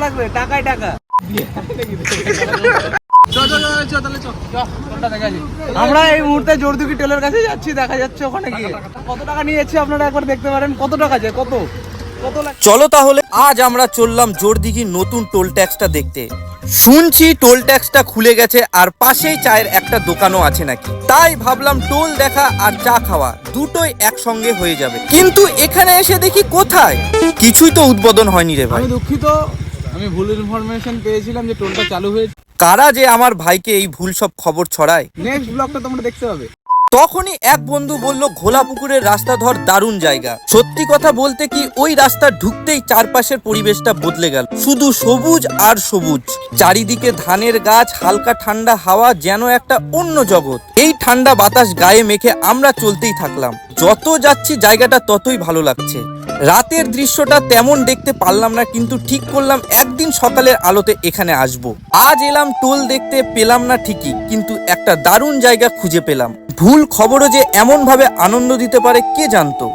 লাগবে টাকায় টাকা। আমরা এই মুহূর্তে জোরদুকি টোলের কাছে যাচ্ছি, দেখা যাচ্ছে ওখানে গিয়ে কত টাকা নিয়েছি আপনারা একবার দেখতে পারেন। কত টাকা যায়, কত চলো তাহলে আজ আমরা চললাম জোরদিঘির নতুন টোল ট্যাক্সটা দেখতে। শুনছি টোল ট্যাক্সটা খুলে গেছে আর পাশেই চায়ের একটা দোকানও আছে নাকি, তাই ভাবলাম টোল দেখা আর চা খাওয়া দুটোই একসঙ্গে হয়ে যাবে। কিন্তু এখানে এসে দেখি কোথায় কিছুই তো উদ্বোধন হয়নি রে ভাই। আমি দুঃখিত, আমি ভুল ইনফরমেশন পেয়েছিলাম যে টোলটা চালু হয়েছে। কারা যে আমার ভাইকে এই ভুল সব খবর ছড়ায়। নেক্সট ব্লগটা তোমরা দেখতে পাবে। তখনই এক বন্ধু বলল ঘোলা পুকুরের রাস্তা ধর দারুণ জায়গা। সত্যি কথা বলতে কি ওই রাস্তা ঢুকতেই চারপাশের পরিবেশটা বদলে গেল, শুধু সবুজ আর সবুজ, চারিদিকে ধানের গাছ, হালকা ঠান্ডা হাওয়া, যেন একটা অন্য জগৎ। এই ঠান্ডা বাতাস গায়ে মেখে আমরা চলতেই থাকলাম। যত যাচ্ছি জায়গাটা ততই ভালো লাগছে। রাতের দৃশ্যটা তেমন দেখতে পারলাম না, কিন্তু ঠিক করলাম একদিন সকালের আলোতে এখানে আসব। আজ এলাম টোল দেখতে, পেলাম না ঠিকই, কিন্তু একটা দারুণ জায়গা খুঁজে পেলাম। ভুল খবরও যে এমন ভাবে আনন্দ দিতে পারে কে জানতো।